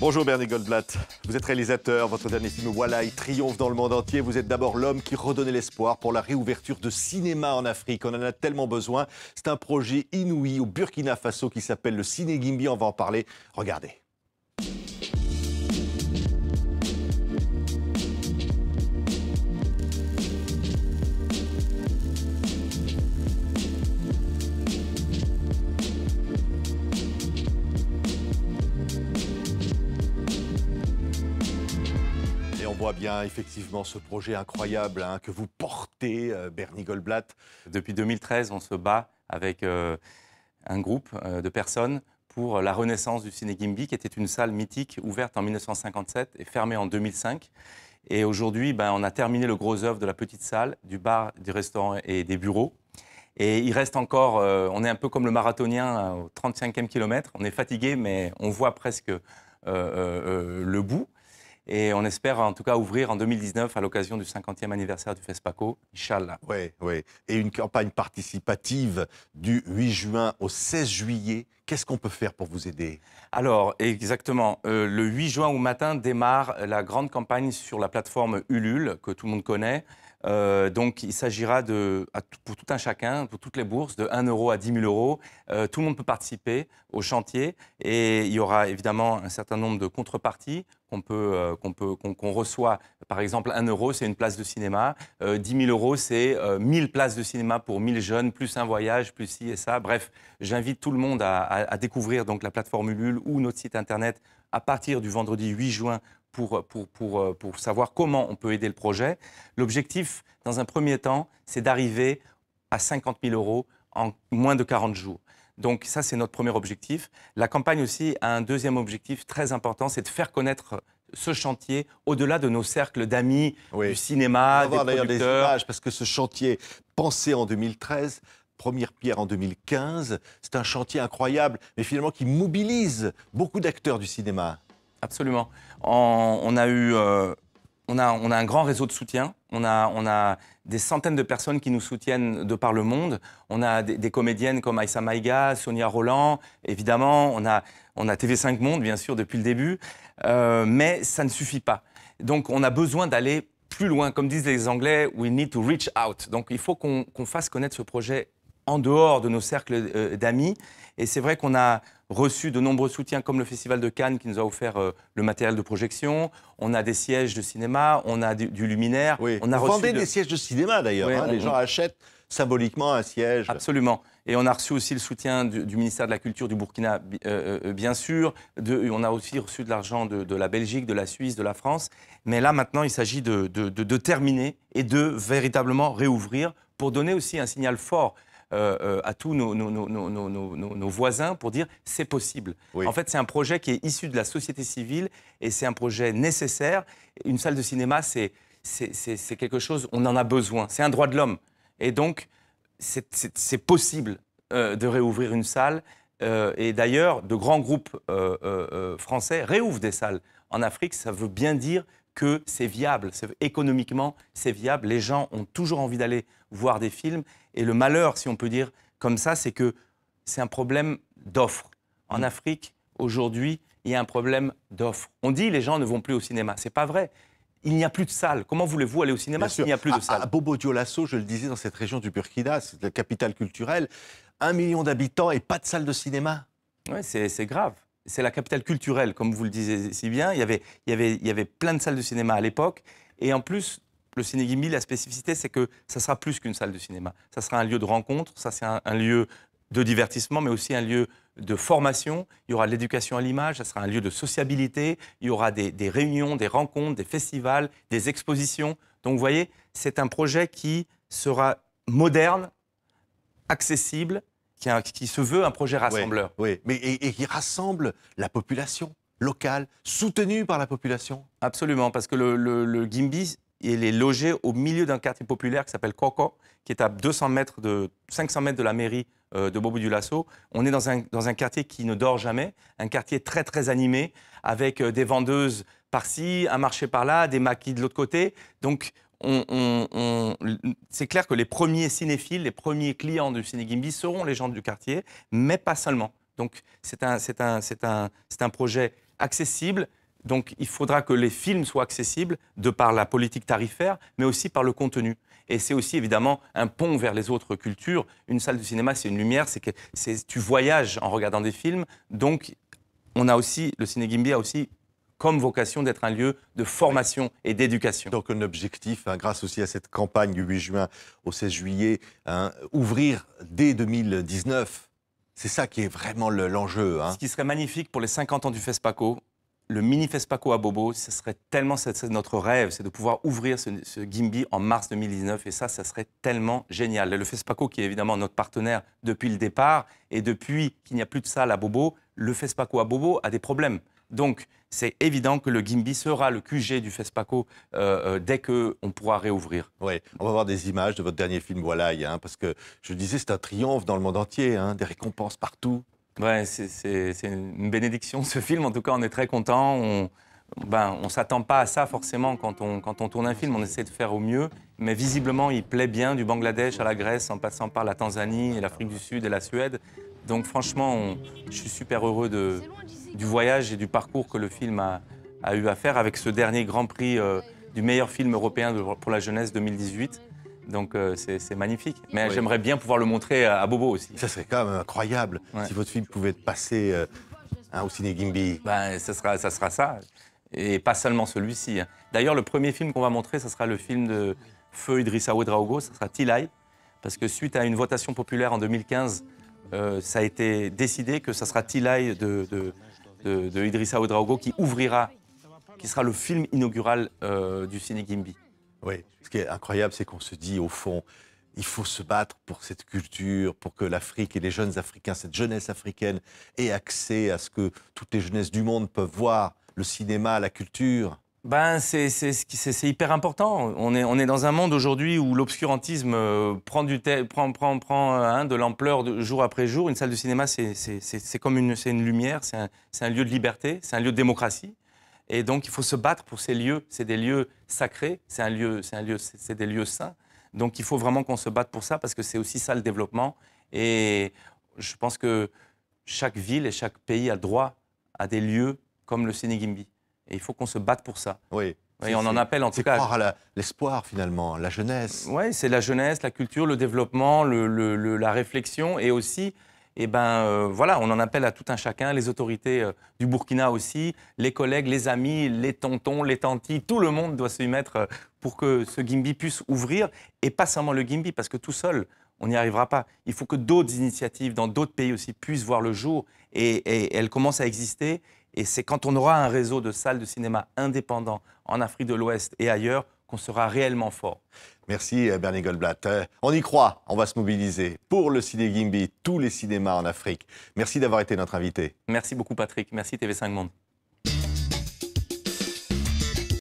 Bonjour Bernie Goldblatt, vous êtes réalisateur, votre dernier film Voilà, il triomphe dans le monde entier. Vous êtes d'abord l'homme qui redonnait l'espoir pour la réouverture de cinéma en Afrique. On en a tellement besoin. C'est un projet inouï au Burkina Faso qui s'appelle le Ciné Gimbi, on va en parler. Regardez. On voit bien effectivement ce projet incroyable que vous portez, Bernie Goldblatt. Depuis 2013, on se bat avec un groupe de personnes pour la renaissance du Ciné Gimbi, qui était une salle mythique ouverte en 1957 et fermée en 2005. Et aujourd'hui, on a terminé le gros œuvre de la petite salle, du bar, du restaurant et des bureaux. Et il reste encore, on est un peu comme le marathonien au 35e kilomètre. On est fatigué, mais on voit presque le bout. Et on espère en tout cas ouvrir en 2019 à l'occasion du 50e anniversaire du FESPACO, Inch'Allah. Oui, oui. Et une campagne participative du 8 juin au 16 juillet. Qu'est-ce qu'on peut faire pour vous aider? Alors, exactement. Le 8 juin au matin démarre la grande campagne sur la plateforme Ulule, que tout le monde connaît. Donc, il s'agira pour tout un chacun, pour toutes les bourses, de 1 euro à 10 000 euros. Tout le monde peut participer au chantier et il y aura évidemment un certain nombre de contreparties qu'on reçoit. Par exemple, 1 euro, c'est une place de cinéma. 10 000 euros, c'est 1000 places de cinéma pour 1000 jeunes, plus un voyage, plus ci et ça. Bref, j'invite tout le monde à découvrir donc, la plateforme Ulule ou notre site internet à partir du vendredi 8 juin pour savoir comment on peut aider le projet. L'objectif, dans un premier temps, c'est d'arriver à 50 000 euros en moins de 40 jours. Donc ça, c'est notre premier objectif. La campagne aussi a un deuxième objectif très important, c'est de faire connaître ce chantier au-delà de nos cercles d'amis, du cinéma, on va voir des d'ailleurs producteurs. des images, parce que ce chantier, pensé en 2013, première pierre en 2015, c'est un chantier incroyable, mais finalement qui mobilise beaucoup d'acteurs du cinéma. Absolument. On a un grand réseau de soutien. On a des centaines de personnes qui nous soutiennent de par le monde. On a des comédiennes comme Aïssa Maïga, Sonia Roland. Évidemment, on a TV5 Monde, bien sûr, depuis le début. Mais ça ne suffit pas. Donc, on a besoin d'aller plus loin. Comme disent les Anglais, we need to reach out. Donc, il faut qu'on fasse connaître ce projet en dehors de nos cercles d'amis. Et c'est vrai qu'on a reçu de nombreux soutiens, comme le Festival de Cannes qui nous a offert le matériel de projection. On a des sièges de cinéma, on a du luminaire. Oui. On a Vous vendez des sièges de cinéma d'ailleurs. Oui, les gens achètent symboliquement un siège. Absolument. Et on a reçu aussi le soutien du ministère de la Culture du Burkina, bien sûr. On a aussi reçu de l'argent de la Belgique, de la Suisse, de la France. Mais là, maintenant, il s'agit de terminer et de véritablement réouvrir pour donner aussi un signal fort à tous nos voisins pour dire c'est possible. Oui. En fait, c'est un projet qui est issu de la société civile et c'est un projet nécessaire. Une salle de cinéma, c'est quelque chose, on en a besoin. C'est un droit de l'homme. Et donc, c'est possible de réouvrir une salle. Et d'ailleurs, de grands groupes français réouvrent des salles en Afrique. Ça veut bien dire que c'est viable. Économiquement, c'est viable. Les gens ont toujours envie d'aller voir des films. Et le malheur, si on peut dire comme ça, c'est que c'est un problème d'offre. En Afrique, aujourd'hui, il y a un problème d'offre. On dit que les gens ne vont plus au cinéma. Ce n'est pas vrai. Il n'y a plus de salles. Comment voulez-vous aller au cinéma s'il n'y a plus de salles? À Bobo-Dioulasso, je le disais, dans cette région du Burkina, c'est la capitale culturelle, 1 million d'habitants et pas de salle de cinéma. Oui, c'est grave. C'est la capitale culturelle, comme vous le disiez si bien. Il y avait plein de salles de cinéma à l'époque. Et en plus, le Ciné Gimbi, la spécificité, c'est que ça sera plus qu'une salle de cinéma. Ça sera un lieu de rencontre, ça c'est un lieu de divertissement, mais aussi un lieu de formation. Il y aura l'éducation à l'image, ça sera un lieu de sociabilité. Il y aura des réunions, des rencontres, des festivals, des expositions. Donc vous voyez, c'est un projet qui sera moderne, accessible, qui se veut un projet rassembleur. Oui, mais et qui rassemble la population locale, soutenue par la population. Absolument, parce que le Gimbi, il est logé au milieu d'un quartier populaire qui s'appelle Koko, qui est à 500 mètres de la mairie de Bobo-Dioulasso. On est dans un quartier qui ne dort jamais, un quartier très très animé, avec des vendeuses par-ci, un marché par-là, des maquis de l'autre côté. Donc c'est clair que les premiers cinéphiles, les premiers clients du Ciné Gimbi seront les gens du quartier, mais pas seulement. Donc c'est un projet accessible. Donc, il faudra que les films soient accessibles de par la politique tarifaire, mais aussi par le contenu. Et c'est aussi évidemment un pont vers les autres cultures. Une salle de cinéma, c'est une lumière, tu voyages en regardant des films. Donc, le Ciné Gimby a aussi comme vocation d'être un lieu de formation et d'éducation. Donc un objectif, grâce aussi à cette campagne du 8 juin au 16 juillet, ouvrir dès 2019. C'est ça qui est vraiment l'enjeu. Ce qui serait magnifique pour les 50 ans du FESPACO, le mini FESPACO à Bobo, ce serait tellement, c'est notre rêve, c'est de pouvoir ouvrir ce Gimby en mars 2019 et ça serait tellement génial. Le FESPACO qui est évidemment notre partenaire depuis le départ et depuis qu'il n'y a plus de salle à Bobo, le FESPACO à Bobo a des problèmes. Donc c'est évident que le Gimby sera le QG du FESPACO dès qu'on pourra réouvrir. Oui, on va voir des images de votre dernier film Walaï, parce que je le disais, c'est un triomphe dans le monde entier, des récompenses partout. Ouais, c'est une bénédiction ce film. En tout cas, on est très content. On s'attend pas à ça forcément quand on tourne un film. On essaie de faire au mieux, mais visiblement, il plaît bien du Bangladesh à la Grèce, en passant par la Tanzanie et l'Afrique du Sud et la Suède. Donc franchement, je suis super heureux du voyage et du parcours que le film a eu à faire avec ce dernier Grand Prix du meilleur film européen pour la jeunesse 2018. Donc c'est magnifique. Mais j'aimerais bien pouvoir le montrer à Bobo aussi. Ça serait quand même incroyable si votre film pouvait être passé au Ciné Gimby. Ça sera ça. Et pas seulement celui-ci. D'ailleurs, le premier film qu'on va montrer, ce sera le film de Feu Idrissa Ouedraogo, ce sera Tilay. Parce que suite à une votation populaire en 2015, ça a été décidé que ce sera Tilay de Idrissa Ouedraogo qui sera le film inaugural du Ciné Gimby. Oui, ce qui est incroyable, c'est qu'on se dit, au fond, il faut se battre pour cette culture, pour que l'Afrique et les jeunes Africains, cette jeunesse africaine, aient accès à ce que toutes les jeunesses du monde peuvent voir, le cinéma, la culture. C'est hyper important. On est dans un monde aujourd'hui où l'obscurantisme prend de l'ampleur jour après jour. Une salle de cinéma, c'est comme une lumière, c'est un lieu de liberté, c'est un lieu de démocratie. Et donc, il faut se battre pour ces lieux. C'est des lieux sacrés, c'est des lieux saints. Donc, il faut vraiment qu'on se batte pour ça parce que c'est aussi ça le développement. Et je pense que chaque ville et chaque pays a droit à des lieux comme le Ciné Gimby. Et il faut qu'on se batte pour ça. Oui. Et on en appelle en tout cas. C'est croire à l'espoir finalement, la jeunesse. Oui, c'est la jeunesse, la culture, le développement, la réflexion et aussi. Voilà, on en appelle à tout un chacun, les autorités du Burkina aussi, les collègues, les amis, les tontons, les tantis, tout le monde doit s'y mettre pour que ce Gimby puisse ouvrir. Et pas seulement le Gimby, parce que tout seul, on n'y arrivera pas. Il faut que d'autres initiatives dans d'autres pays aussi puissent voir le jour et elles commencent à exister. Et c'est quand on aura un réseau de salles de cinéma indépendants en Afrique de l'Ouest et ailleurs qu'on sera réellement fort. Merci Bernie Goldblatt. On y croit, on va se mobiliser pour le Ciné Gimby, tous les cinémas en Afrique. Merci d'avoir été notre invité. Merci beaucoup Patrick, merci TV5 Monde.